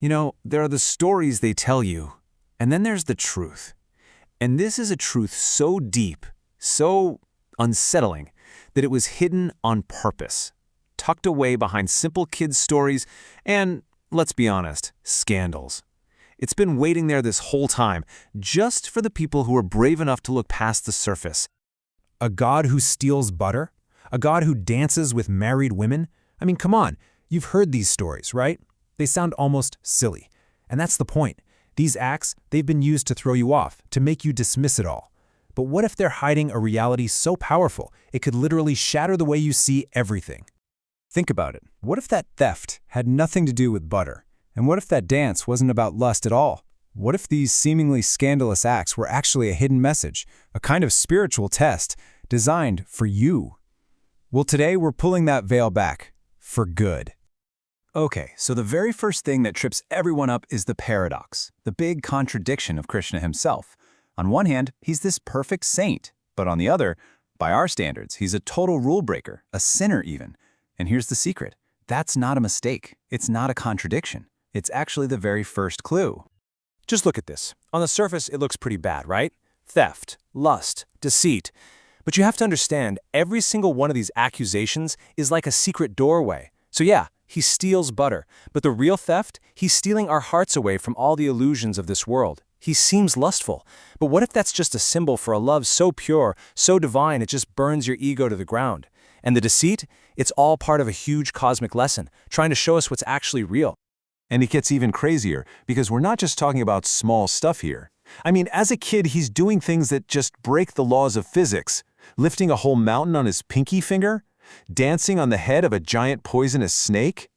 There are the stories they tell you, and then there's the truth. And this is a truth so deep, so unsettling, that it was hidden on purpose, tucked away behind simple kids' stories and, let's be honest, scandals. It's been waiting there this whole time, just for the people who are brave enough to look past the surface. A god who steals butter? A god who dances with married women? I mean, come on, you've heard these stories, right? They sound almost silly. And that's the point. These acts, they've been used to throw you off, to make you dismiss it all. But what if they're hiding a reality so powerful, it could literally shatter the way you see everything? Think about it. What if that theft had nothing to do with butter? And what if that dance wasn't about lust at all? What if these seemingly scandalous acts were actually a hidden message, a kind of spiritual test designed for you? Well, today we're pulling that veil back, for good. Okay, so the very first thing that trips everyone up is the paradox, the big contradiction of Krishna himself. On one hand, he's this perfect saint, but on the other, by our standards, he's a total rule breaker, a sinner even. And here's the secret. That's not a mistake. It's not a contradiction. It's actually the very first clue. Just look at this. On the surface, it looks pretty bad, right? Theft, lust, deceit. But you have to understand, every single one of these accusations is like a secret doorway. So yeah, he steals butter, but the real theft, he's stealing our hearts away from all the illusions of this world. He seems lustful, but what if that's just a symbol for a love so pure, so divine, it just burns your ego to the ground? And the deceit, it's all part of a huge cosmic lesson, trying to show us what's actually real. And it gets even crazier, because we're not just talking about small stuff here. I mean, as a kid, he's doing things that just break the laws of physics. Lifting a whole mountain on his pinky finger? Dancing on the head of a giant poisonous snake?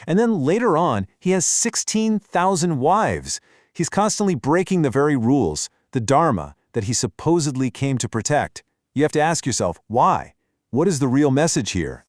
And then later on, he has 16,000 wives. He's constantly breaking the very rules, the dharma, that he supposedly came to protect. You have to ask yourself, why? What is the real message here?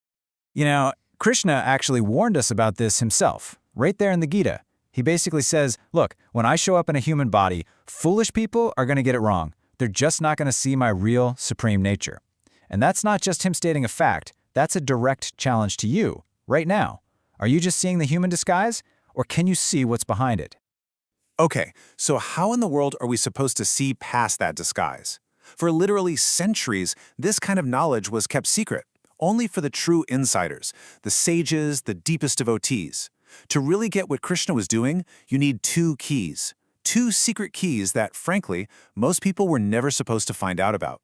Krishna actually warned us about this himself, right there in the Gita. He basically says, look, when I show up in a human body, foolish people are going to get it wrong. They're just not going to see my real, supreme nature. And that's not just him stating a fact. That's a direct challenge to you, right now. Are you just seeing the human disguise, or can you see what's behind it? Okay, so how in the world are we supposed to see past that disguise? For literally centuries, this kind of knowledge was kept secret, only for the true insiders, the sages, the deepest devotees. To really get what Krishna was doing, you need two keys. Two secret keys that, frankly, most people were never supposed to find out about.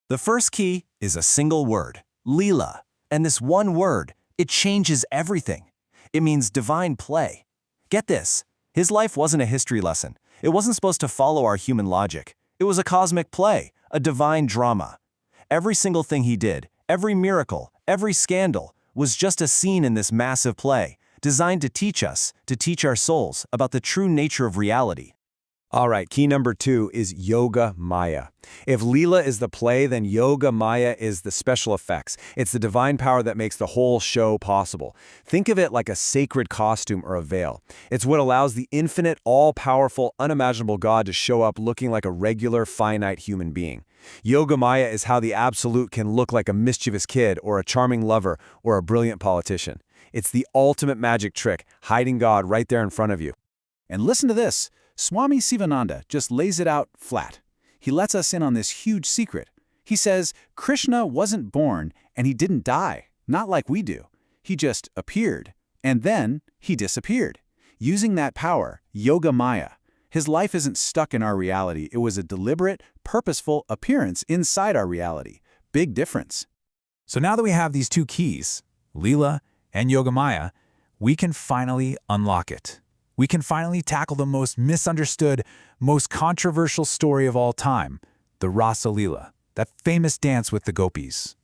The first key is a single word, Leela. And this one word, it changes everything. It means divine play. Get this, his life wasn't a history lesson. It wasn't supposed to follow our human logic. It was a cosmic play, a divine drama. Every single thing he did, every miracle, every scandal, was just a scene in this massive play, designed to teach us, to teach our souls, about the true nature of reality. All right, key number 2 is Yoga Maya. If Leela is the play, then Yoga Maya is the special effects. It's the divine power that makes the whole show possible. Think of it like a sacred costume or a veil. It's what allows the infinite, all-powerful, unimaginable God to show up looking like a regular, finite human being. Yoga Maya is how the absolute can look like a mischievous kid or a charming lover or a brilliant politician. It's the ultimate magic trick, hiding God right there in front of you. And listen to this. Swami Sivananda just lays it out flat. He lets us in on this huge secret. He says Krishna wasn't born and he didn't die, not like we do. He just appeared, and then he disappeared. Using that power, Yoga Maya. His life isn't stuck in our reality. It was a deliberate, purposeful appearance inside our reality. Big difference. So now that we have these two keys, Leela and Yoga Maya, we can finally unlock it. We can finally tackle the most misunderstood, most controversial story of all time, the Raas Leela, that famous dance with the gopis.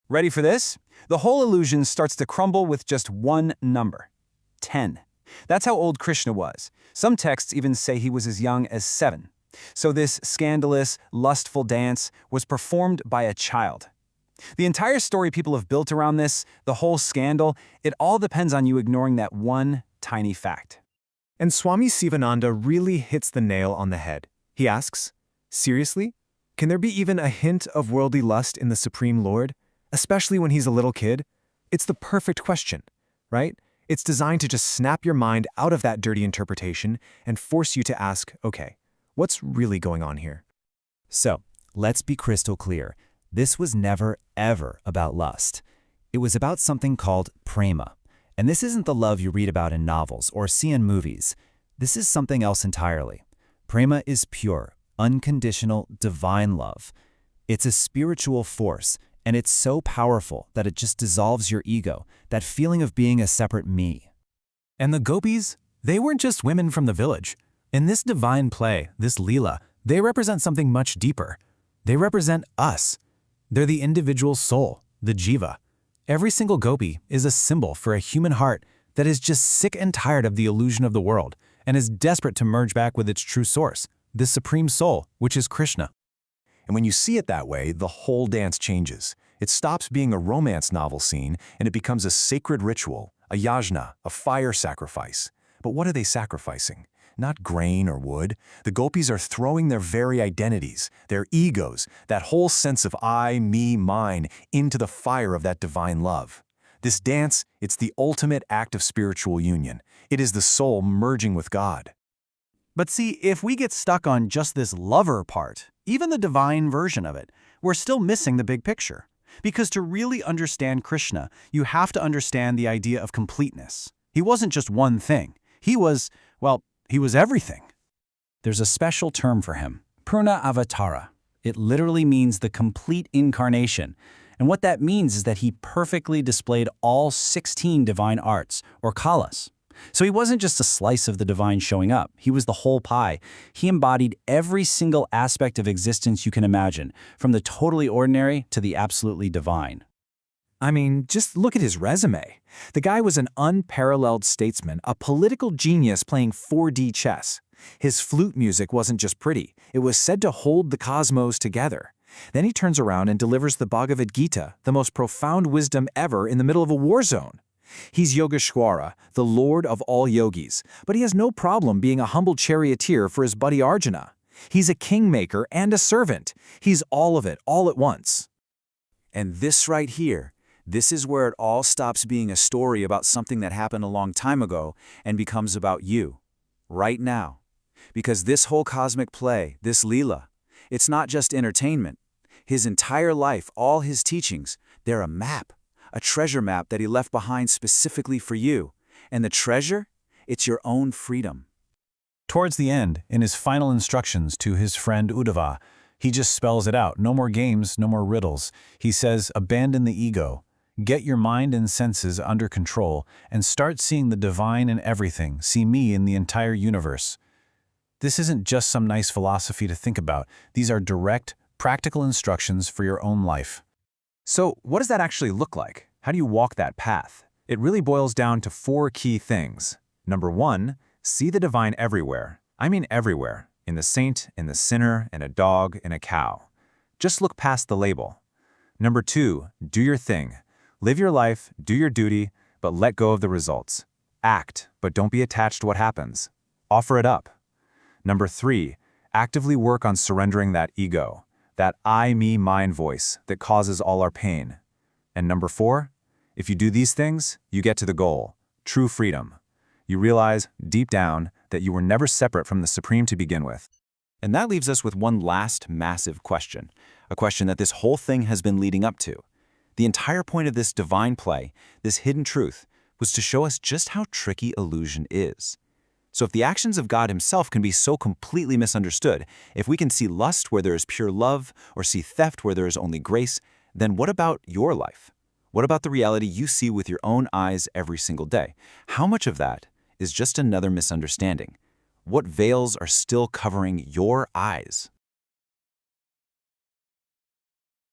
Ready for this? The whole illusion starts to crumble with just one number, 10. That's how old Krishna was. Some texts even say he was as young as 7. So this scandalous, lustful dance was performed by a child. The entire story people have built around this, the whole scandal, it all depends on you ignoring that one tiny fact. And Swami Sivananda really hits the nail on the head. He asks, seriously? Can there be even a hint of worldly lust in the Supreme Lord, especially when he's a little kid? It's the perfect question, right? It's designed to just snap your mind out of that dirty interpretation and force you to ask, okay, what's really going on here? So, let's be crystal clear. This was never, ever about lust. It was about something called prema. And this isn't the love you read about in novels or see in movies. This is something else entirely. Prema is pure, unconditional, divine love. It's a spiritual force, and it's so powerful that it just dissolves your ego, that feeling of being a separate me. And the gopis, they weren't just women from the village. In this divine play, this Leela, they represent something much deeper. They represent us. They're the individual soul, the jiva. Every single gopi is a symbol for a human heart that is just sick and tired of the illusion of the world and is desperate to merge back with its true source, the supreme soul, which is Krishna. And when you see it that way, the whole dance changes. It stops being a romance novel scene and it becomes a sacred ritual, a yajna, a fire sacrifice. But what are they sacrificing? Not grain or wood. The gopis are throwing their very identities, their egos, that whole sense of I, me, mine, into the fire of that divine love. This dance, it's the ultimate act of spiritual union. It is the soul merging with God. But see, if we get stuck on just this lover part, even the divine version of it, we're still missing the big picture. Because to really understand Krishna, you have to understand the idea of completeness. He wasn't just one thing. He was everything. There's a special term for him, Purna Avatara. It literally means the complete incarnation. And what that means is that he perfectly displayed all 16 divine arts, or kalas. So he wasn't just a slice of the divine showing up. He was the whole pie. He embodied every single aspect of existence you can imagine, from the totally ordinary to the absolutely divine. I mean, just look at his resume. The guy was an unparalleled statesman, a political genius playing 4D chess. His flute music wasn't just pretty, it was said to hold the cosmos together. Then he turns around and delivers the Bhagavad Gita, the most profound wisdom ever, in the middle of a war zone. He's Yogeshwara, the lord of all yogis, but he has no problem being a humble charioteer for his buddy Arjuna. He's a kingmaker and a servant. He's all of it, all at once. And this right here, this is where it all stops being a story about something that happened a long time ago and becomes about you, right now. Because this whole cosmic play, this Leela, it's not just entertainment. His entire life, all his teachings, they're a map, a treasure map that he left behind specifically for you. And the treasure? It's your own freedom. Towards the end, in his final instructions to his friend Uddhava, he just spells it out. No more games, no more riddles. He says, abandon the ego. Get your mind and senses under control and start seeing the divine in everything. See me in the entire universe. This isn't just some nice philosophy to think about. These are direct, practical instructions for your own life. So, what does that actually look like? How do you walk that path? It really boils down to 4 key things. Number 1, see the divine everywhere. I mean everywhere. In the saint, in the sinner, in a dog, in a cow. Just look past the label. Number 2, do your thing. Live your life, do your duty, but let go of the results. Act, but don't be attached to what happens. Offer it up. Number 3, actively work on surrendering that ego, that I, me, mine voice that causes all our pain. And number 4, if you do these things, you get to the goal, true freedom. You realize, deep down, that you were never separate from the Supreme to begin with. And that leaves us with one last massive question, a question that this whole thing has been leading up to. The entire point of this divine play, this hidden truth, was to show us just how tricky illusion is. So if the actions of God himself can be so completely misunderstood, if we can see lust where there is pure love, or see theft where there is only grace, then what about your life? What about the reality you see with your own eyes every single day? How much of that is just another misunderstanding? What veils are still covering your eyes?